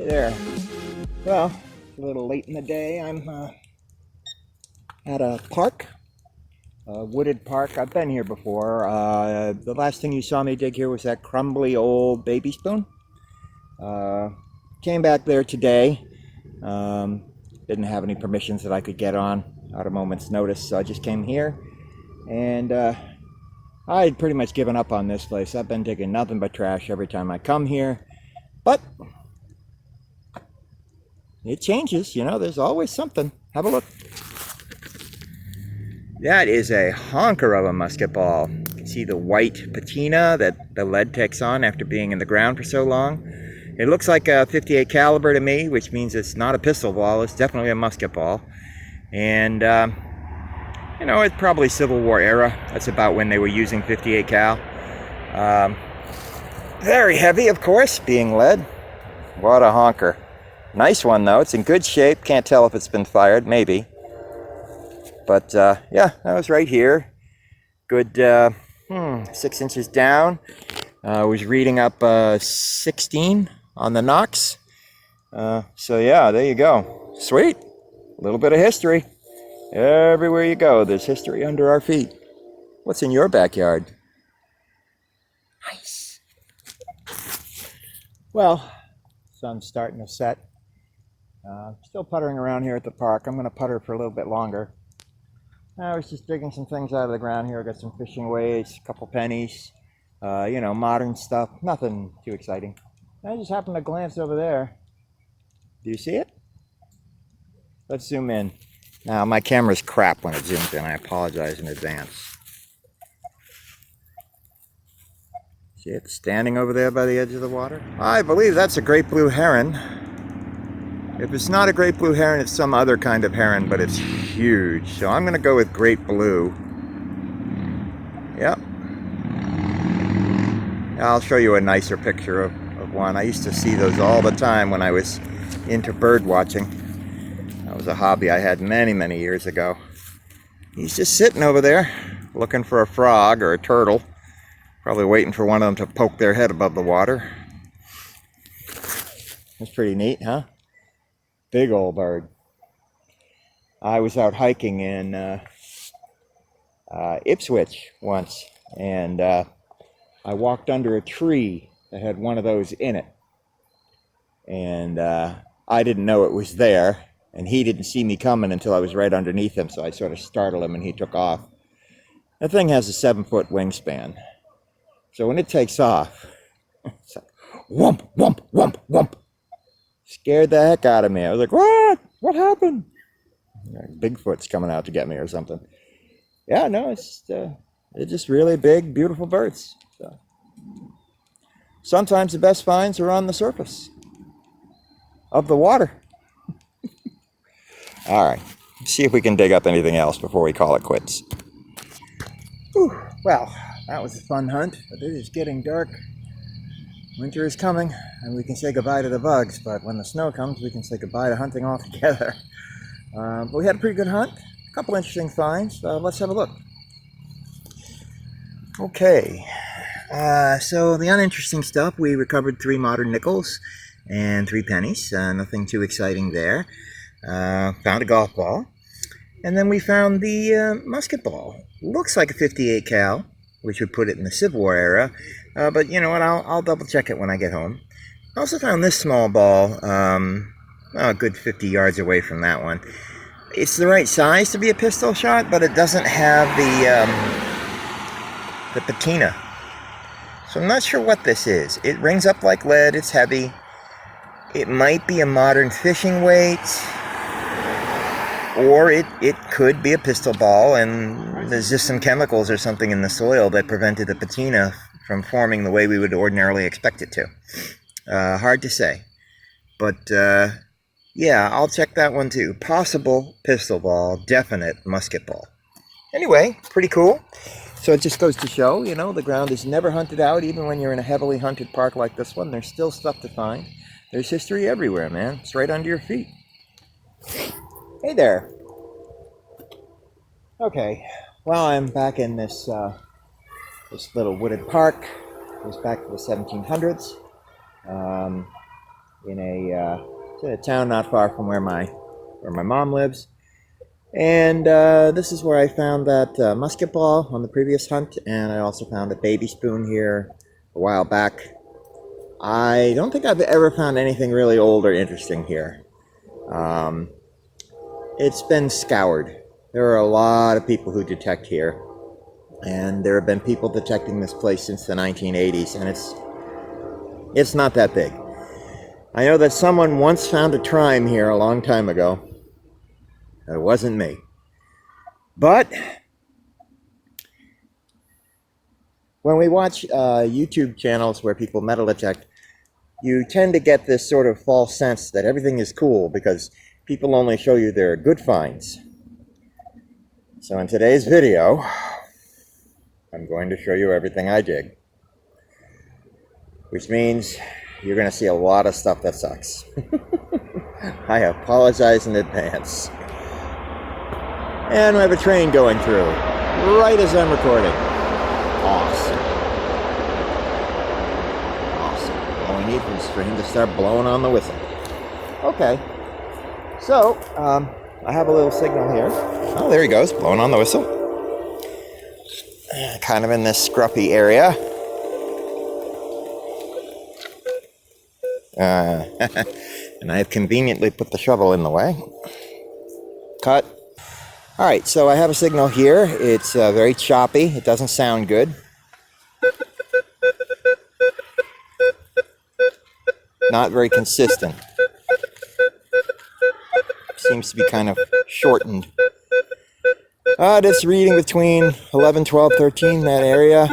There. Well, it's a little late in the day. I'm at a park, a wooded park. I've been here before. The last thing you saw me dig here was that crumbly old baby spoon. Came back there today. Didn't have any permissions that I could get on at a moment's notice, so I just came here. And I'd pretty much given up on this place. I've been digging nothing but trash every time I come here. But it changes, you know, there's always something. Have a look. That is a honker of a musket ball. You can see the white patina that the lead takes on after being in the ground for so long. It looks like a 58 caliber to me, which means it's not a pistol ball. It's definitely a musket ball. And, you know, it's probably Civil War era. That's about when they were using 58 cal. Very heavy, of course, being lead. What a honker. Nice one, though. It's in good shape. Can't tell if it's been fired. Maybe. But, yeah, that was right here. Good 6 inches down. I was reading up 16 on the Knox. So, yeah, there you go. Sweet. A little bit of history. Everywhere you go, there's history under our feet. What's in your backyard? Nice. Well, sun's starting to set. Still puttering around here at the park. I'm going to putter for a little bit longer. I was just digging some things out of the ground here. I got some fishing weights, a couple pennies, you know, modern stuff. Nothing too exciting. I just happened to glance over there. Do you see it? Let's zoom in. Now, my camera's crap when it zooms in. I apologize in advance. See it standing over there by the edge of the water? I believe that's a great blue heron. If it's not a great blue heron, it's some other kind of heron, but it's huge. So I'm going to go with great blue. Yep. I'll show you a nicer picture of one. I used to see those all the time when I was into bird watching. That was a hobby I had many, many years ago. He's just sitting over there looking for a frog or a turtle. Probably waiting for one of them to poke their head above the water. That's pretty neat, huh? Big old bird. I was out hiking in Ipswich once, and I walked under a tree that had one of those in it. And I didn't know it was there, and he didn't see me coming until I was right underneath him, so I sort of startled him and he took off. That thing has a 7-foot wingspan. So when it takes off, it's like, whump, whump, whump, whump. Scared the heck out of me. I was like, what? What happened? Bigfoot's coming out to get me or something. Yeah, no, they're just really big, beautiful birds. So, sometimes the best finds are on the surface of the water. All right, see if we can dig up anything else before we call it quits. Whew. Well, that was a fun hunt, but it is getting dark. Winter is coming, and we can say goodbye to the bugs, but when the snow comes, we can say goodbye to hunting altogether. But we had a pretty good hunt, a couple interesting finds. Let's have a look. Okay, so the uninteresting stuff, we recovered 3 modern nickels and 3 pennies. Nothing too exciting there. Found a golf ball. And then we found the musket ball. Looks like a 58 cal, which would put it in the Civil War era. But you know what, I'll double check it when I get home. I also found this small ball, a good 50 yards away from that one. It's the right size to be a pistol shot, but it doesn't have the patina. So I'm not sure what this is. It rings up like lead, it's heavy. It might be a modern fishing weight, or it could be a pistol ball, and there's just some chemicals or something in the soil that prevented the patina from forming the way we would ordinarily expect it to. Hard to say. But, yeah, I'll check that one too. Possible pistol ball, definite musket ball. Anyway, pretty cool. So it just goes to show, you know, the ground is never hunted out, even when you're in a heavily hunted park like this one. There's still stuff to find. There's history everywhere, man. It's right under your feet. Hey there. Okay, well, I'm back in this little wooded park. It goes back to the 1700s. it's in a town not far from where my mom lives. And this is where I found that musket ball on the previous hunt, and I also found a baby spoon here a while back. I don't think I've ever found anything really old or interesting here. It's been scoured. There are a lot of people who detect here, and there have been people detecting this place since the 1980s, and it's not that big. I know that someone once found a trime here a long time ago. It wasn't me. But when we watch YouTube channels where people metal detect, you tend to get this sort of false sense that everything is cool because people only show you their good finds. So in today's video, I'm going to show you everything I dig. Which means you're going to see a lot of stuff that sucks. I apologize in advance. And we have a train going through, right as I'm recording. Awesome. Awesome. All we need is for him to start blowing on the whistle. Okay. So, I have a little signal here. Oh, there he goes, blowing on the whistle. Kind of in this scruffy area. And I have conveniently put the shovel in the way. Cut. Alright, so I have a signal here. It's very choppy. It doesn't sound good. Not very consistent. Seems to be kind of shortened. It's reading between 11, 12, 13, that area.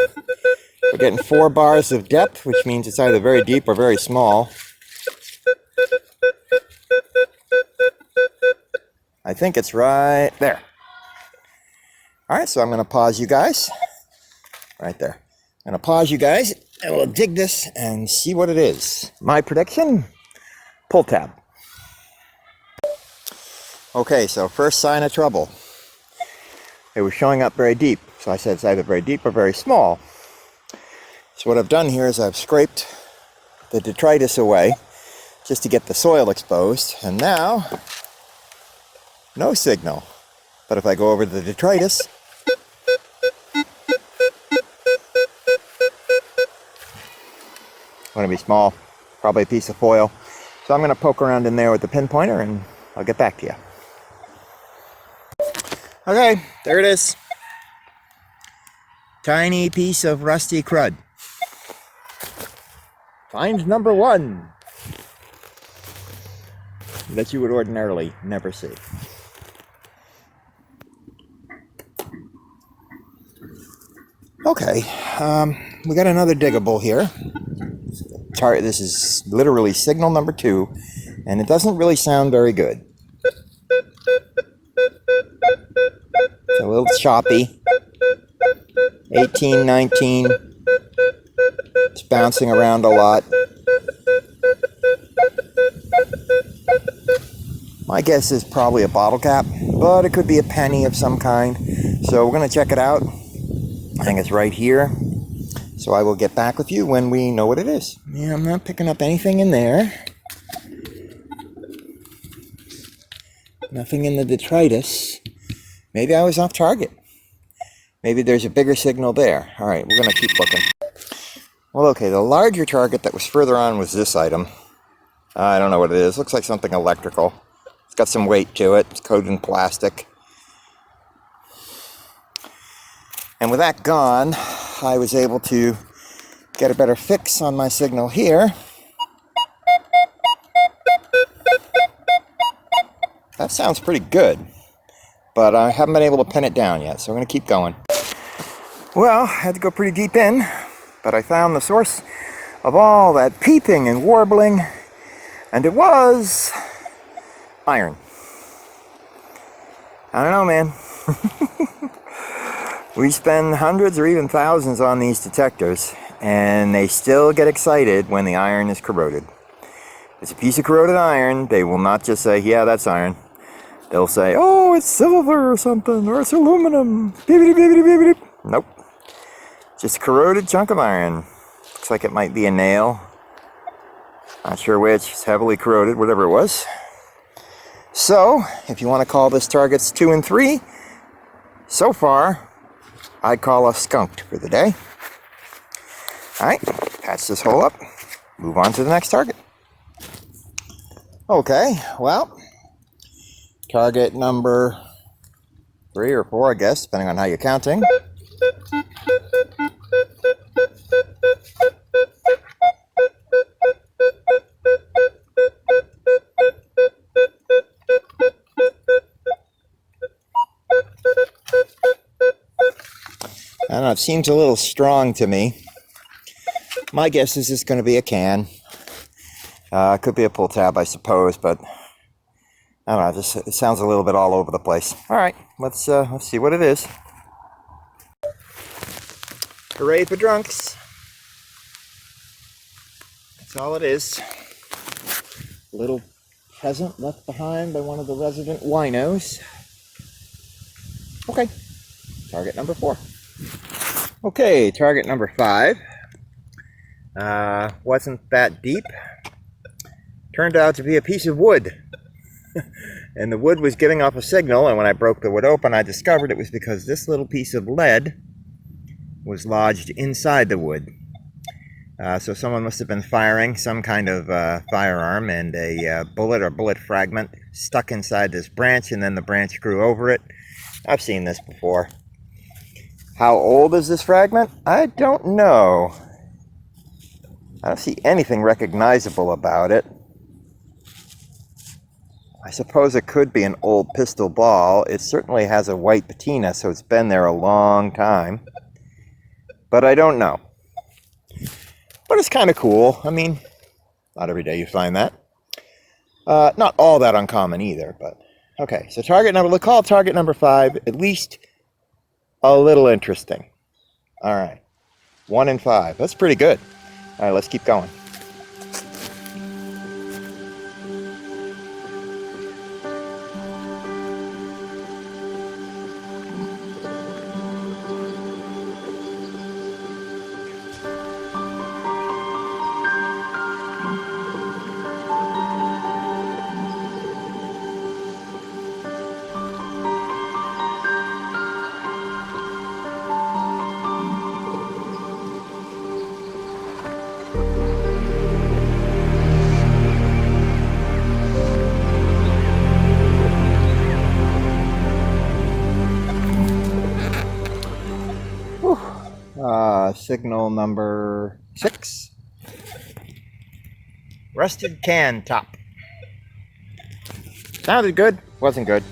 We're getting 4 bars of depth, which means it's either very deep or very small. I think it's right there. Alright, so I'm going to pause you guys. Right there. I'm going to pause you guys, and we'll dig this and see what it is. My prediction? Pull tab. Okay, so first sign of trouble. It was showing up very deep, so I said it's either very deep or very small. So what I've done here is I've scraped the detritus away just to get the soil exposed, and now no signal. But if I go over the detritus, going to be small, probably a piece of foil. So I'm going to poke around in there with the pinpointer and I'll get back to you. Okay, there it is. Tiny piece of rusty crud. Find number 1. That you would ordinarily never see. Okay, we got another diggable here. This is literally signal number 2, and it doesn't really sound very good. It's a little choppy. 18, 19. It's bouncing around a lot. My guess is probably a bottle cap, but it could be a penny of some kind. So we're going to check it out. I think it's right here. So I will get back with you when we know what it is. Yeah, I'm not picking up anything in there. Nothing in the detritus. Maybe I was off target. Maybe there's a bigger signal there. All right, we're going to keep looking. Well, okay, the larger target that was further on was this item. I don't know what it is. Looks like something electrical. It's got some weight to it. It's coated in plastic. And with that gone, I was able to get a better fix on my signal here. That sounds pretty good, but I haven't been able to pin it down yet, so I'm going to keep going. Well, I had to go pretty deep in, but I found the source of all that peeping and warbling, and it was iron. I don't know, man. We spend hundreds or even thousands on these detectors, and they still get excited when the iron is corroded. If it's a piece of corroded iron, they will not just say, yeah, that's iron. They'll say, oh, it's silver or something, or it's aluminum. Nope. Just a corroded chunk of iron. Looks like it might be a nail. Not sure which. It's heavily corroded, whatever it was. So, if you want to call this targets 2 and 3, so far, I'd call us skunked for the day. Alright, patch this hole up, move on to the next target. Okay, well, target number 3 or 4, I guess, depending on how you're counting. I don't know, it seems a little strong to me. My guess is it's going to be a can. Could be a pull tab, I suppose, but I don't know, it sounds a little bit all over the place. Alright, let's see what it is. Hooray for drunks. That's all it is. A little present left behind by one of the resident winos. Okay, target number 4. Okay, target number 5. Wasn't that deep. Turned out to be a piece of wood. And the wood was giving off a signal, and when I broke the wood open, I discovered it was because this little piece of lead was lodged inside the wood. So someone must have been firing some kind of firearm, and a bullet or bullet fragment stuck inside this branch, and then the branch grew over it. I've seen this before. How old is this fragment? I don't know. I don't see anything recognizable about it. I suppose it could be an old pistol ball. It certainly has a white patina, so it's been there a long time. But I don't know. But it's kind of cool. I mean, not every day you find that. Not all that uncommon either, but okay. So target number, we'll call target number 5 at least a little interesting. All right, 1 and 5. That's pretty good. All right, let's keep going. Signal number 6. Rusted can top. Sounded good, wasn't good.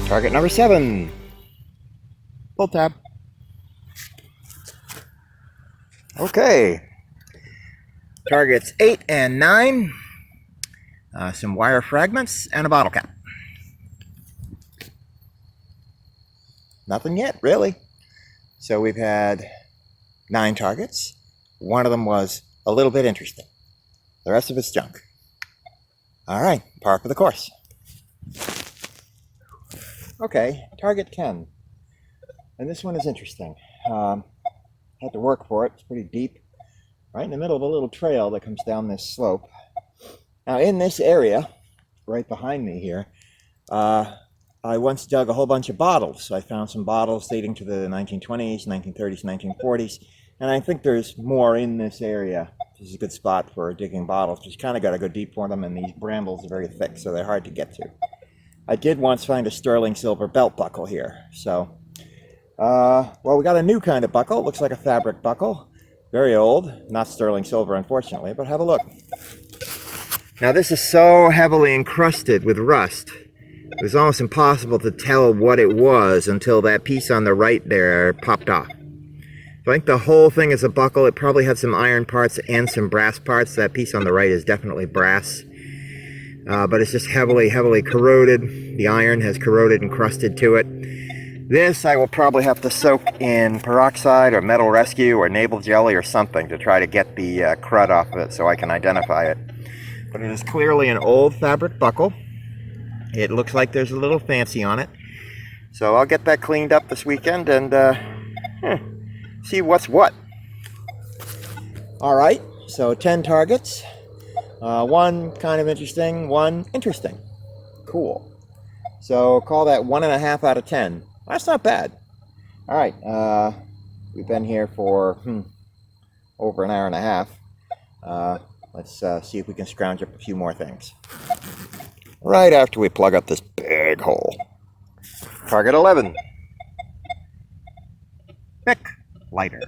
Target number 7. Pull tab. Okay. Targets 8 and 9. Some wire fragments and a bottle cap. Nothing yet, really. So we've had 9 targets. One of them was a little bit interesting. The rest of it's junk. All right, par for the course. Okay, target 10. And this one is interesting. Had to work for it. It's pretty deep. Right in the middle of a little trail that comes down this slope. Now in this area, right behind me here, I once dug a whole bunch of bottles. I found some bottles dating to the 1920s, 1930s, 1940s. And I think there's more in this area. This is a good spot for digging bottles, but you kind of got to go deep for them, and these brambles are very thick, so they're hard to get to. I did once find a sterling silver belt buckle here. So, well, we got a new kind of buckle. It looks like a fabric buckle. Very old. Not sterling silver, unfortunately, but have a look. Now, this is so heavily encrusted with rust. It was almost impossible to tell what it was until that piece on the right there popped off. I think the whole thing is a buckle. It probably had some iron parts and some brass parts. That piece on the right is definitely brass. But it's just heavily corroded. The iron has corroded and crusted to it. This I will probably have to soak in peroxide or metal rescue or navel jelly or something to try to get the crud off of it so I can identify it. But it is clearly an old fabric buckle. It looks like there's a little fancy on it. So I'll get that cleaned up this weekend and see what's what. Alright, so 10 targets. One kind of interesting, one interesting. Cool. So call that 1.5 out of 10. That's not bad. Alright, we've been here for over an hour and a half. Let's see if we can scrounge up a few more things. Right after we plug up this big hole. Target 11. Pick lighter.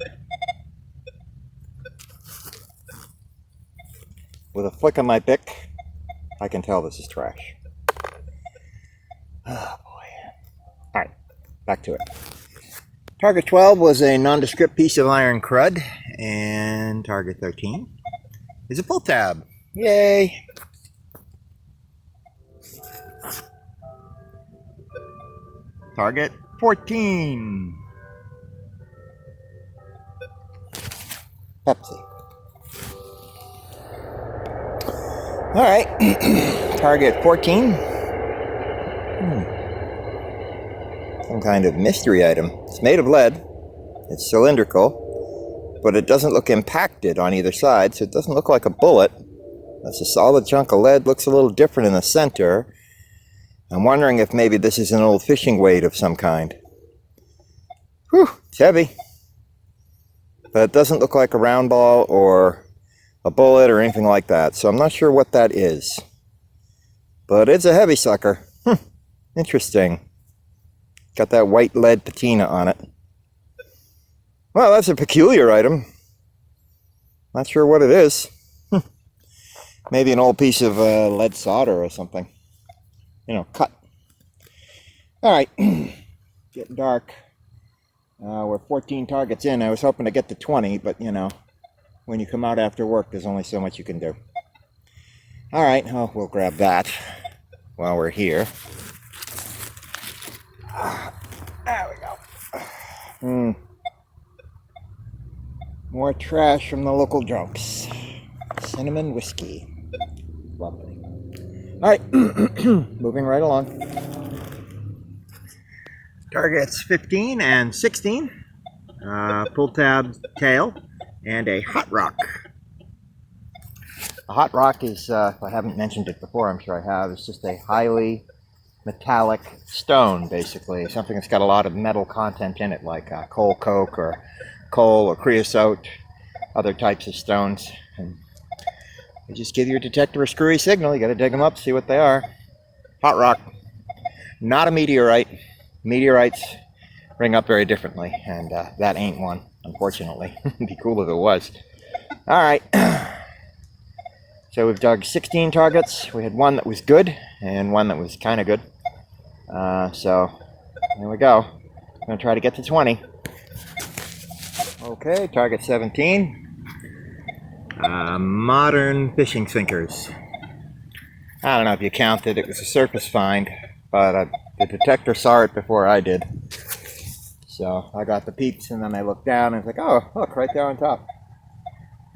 With a flick of my pick, I can tell this is trash. Oh boy. Alright, back to it. Target 12 was a nondescript piece of iron crud, and target 13 is a pull tab. Yay! Target 14. Pepsi. Alright, target 14. Some kind of mystery item. It's made of lead. It's cylindrical, but it doesn't look impacted on either side, so it doesn't look like a bullet. That's a solid chunk of lead. Looks a little different in the center. I'm wondering if maybe this is an old fishing weight of some kind. Whew, it's heavy. But it doesn't look like a round ball or a bullet or anything like that, so I'm not sure what that is. But it's a heavy sucker. Interesting. Got that white lead patina on it. Well, that's a peculiar item. Not sure what it is. Maybe an old piece of lead solder or something. You know, cut. Alright, getting dark. We're 14 targets in. I was hoping to get to 20, but you know, when you come out after work, there's only so much you can do. Alright, oh, we'll grab that while we're here. There we go. More trash from the local drunks. Cinnamon whiskey. Lovely. Alright, moving right along. Targets 15 and 16. Pull tab tail and a hot rock. A hot rock is, if I haven't mentioned it before, I'm sure I have, it's just a highly metallic stone, basically. Something that's got a lot of metal content in it, like coal coke or coal or creosote, other types of stones. And they just give your detector a screwy signal. You got to dig them up, see what they are. Hot rock. Not a meteorite. Meteorites ring up very differently, and that ain't one, unfortunately. It'd be cool if it was. Alright. So we've dug 16 targets. We had one that was good, and one that was kind of good. So, there we go. I'm going to try to get to 20. Okay, target 17. Modern fishing sinkers. I don't know if you counted, it was a surface find, but the detector saw it before I did. So I got the peeps and then I looked down and it's like, oh, look, right there on top.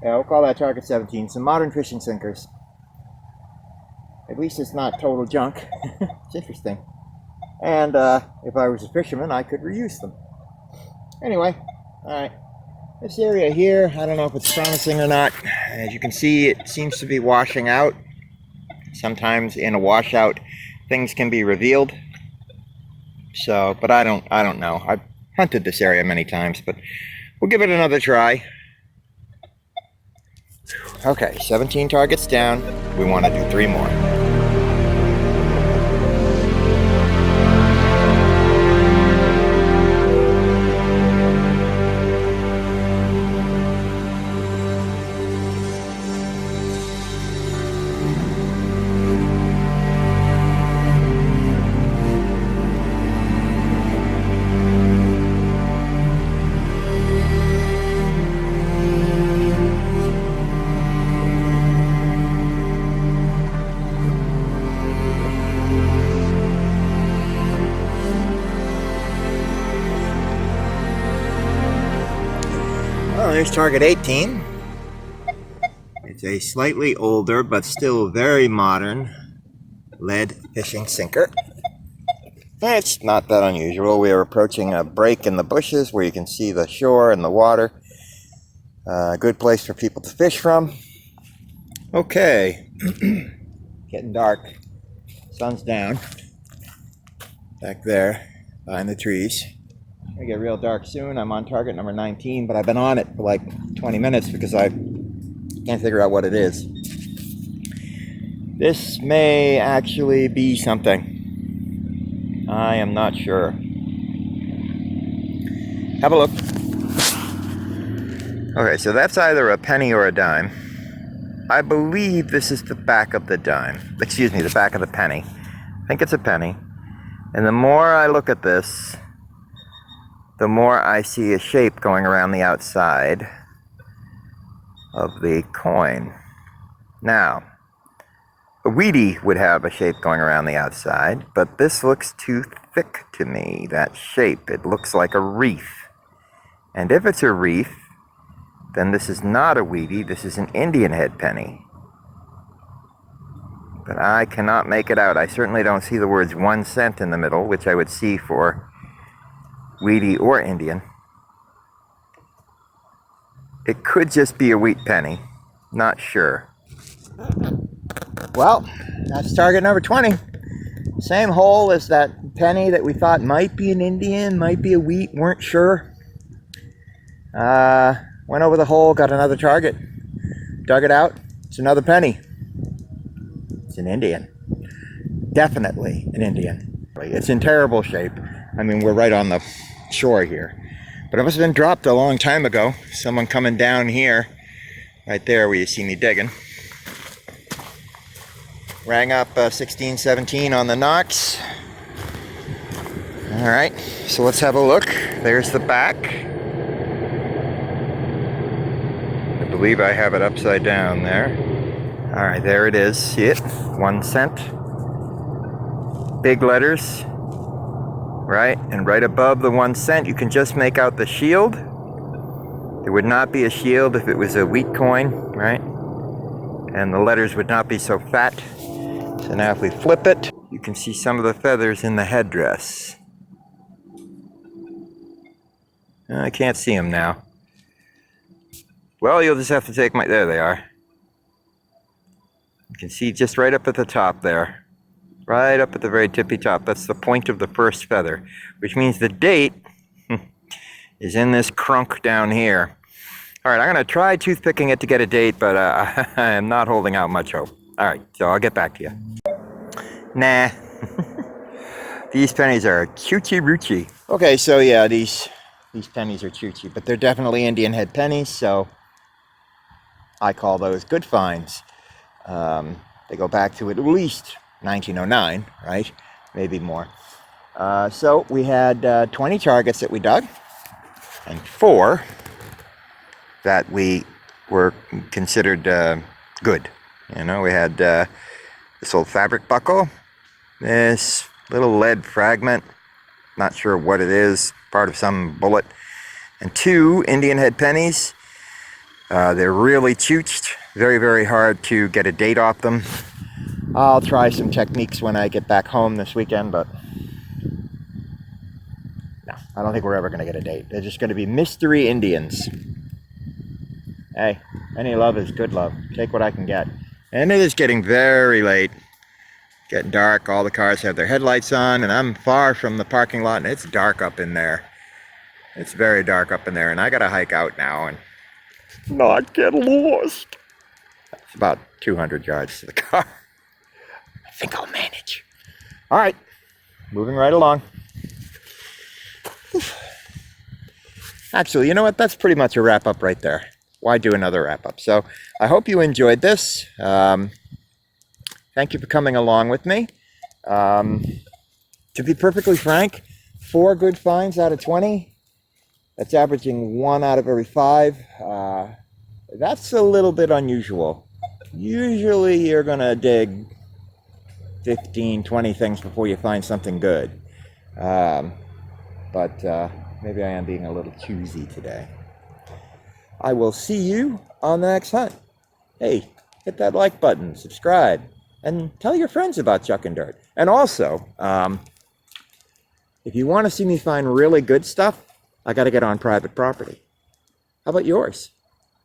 Yeah, we'll call that target 17. Some modern fishing sinkers. At least it's not total junk. It's interesting. And if I was a fisherman, I could reuse them. Anyway, alright. This area here, I don't know if it's promising or not. As you can see, it seems to be washing out. Sometimes in a washout, things can be revealed. So, but I don't know. I've hunted this area many times, but we'll give it another try. Okay, 17 targets down. We want to do 3 more. there's target 18. It's a slightly older but still very modern lead fishing sinker. It's not that unusual. We are approaching a break in the bushes where you can see the shore and the water. A good place for people to fish from. Okay, getting dark. Sun's down back there behind the trees. It's gonna get real dark soon. I'm on target number 19, but I've been on it for like 20 minutes because I can't figure out what it is. This may actually be something. I am not sure. Have a look. Okay, so that's either a penny or a dime. I believe this is the back of the dime. Excuse me, the back of the penny. I think it's a penny. And the more I look at this, the more I see a shape going around the outside of the coin. Now, a Wheatie would have a shape going around the outside, but this looks too thick to me, that shape. It looks like a wreath. And if it's a wreath, then this is not a Wheatie, this is an Indian head penny. But I cannot make it out. I certainly don't see the words 1 cent in the middle, which I would see for Wheatie or Indian. It could just be a wheat penny. Not sure. Well, that's target number 20. Same hole as that penny that we thought might be an Indian, might be a wheat, weren't sure. Went over the hole, got another target. Dug it out. It's another penny. It's an Indian. Definitely an Indian. It's in terrible shape. I mean, we're right on the shore here. But it must have been dropped a long time ago. Someone coming down here, right there where you see me digging. Rang up 1617 on the Knox. All right, so let's have a look. There's the back. I believe I have it upside down there. All right, there it is. See it? 1 cent. Big letters. Right, and right above the 1 cent, you can just make out the shield. There would not be a shield if it was a wheat coin, right? And the letters would not be so fat. So now if we flip it, you can see some of the feathers in the headdress. I can't see them now. Well, you'll just have to take my, there they are. You can see just right up at the top there. Right up at the very tippy top. That's the point of the first feather, which means the date is in this crunk down here. All right, I'm going to try toothpicking it to get a date, but I am not holding out much hope. All right, so I'll get back to you. Nah. These pennies are choochie-roochie. Okay, so yeah, these pennies are choochie, but they're definitely Indian head pennies, so I call those good finds. They go back to at least 1909, right? Maybe more. So we had 20 targets that we dug, and 4 that we were considered good. You know, we had this old fabric buckle, this little lead fragment, not sure what it is, part of some bullet, and 2 Indian head pennies. They're really chooched, very, very hard to get a date off them. I'll try some techniques when I get back home this weekend, but no, I don't think we're ever going to get a date. They're just going to be mystery Indians. Hey, any love is good love. Take what I can get. And it is getting very late. Getting dark. All the cars have their headlights on, and I'm far from the parking lot, and it's dark up in there. It's very dark up in there, and I got to hike out now and not get lost. It's about 200 yards to the car. I think I'll manage. All right, moving right along. Actually, you know what? That's pretty much a wrap-up right there. Why do another wrap-up? So I hope you enjoyed this. Thank you for coming along with me. To be perfectly frank, 4 good finds out of 20. That's averaging 1 out of every 5. That's a little bit unusual. Usually you're going to dig 15, 20 things before you find something good. But maybe I am being a little choosy today. I will see you on the next hunt. Hey, hit that like button, subscribe, and tell your friends about Chuckin Dirt. And also, if you want to see me find really good stuff, I got to get on private property. How about yours?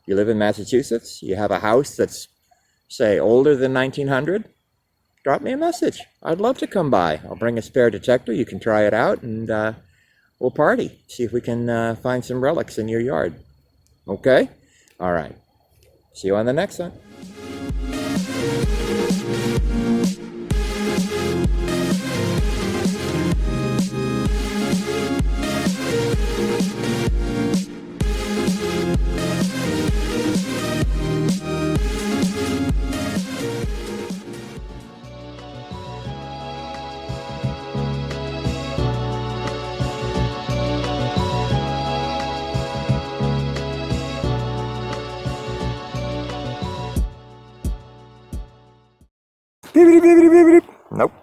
You live in Massachusetts? You have a house that's, say, older than 1900? Drop me a message. I'd love to come by. I'll bring a spare detector. You can try it out, and we'll party. See if we can find some relics in your yard. Okay? All right. See you on the next one. Nope.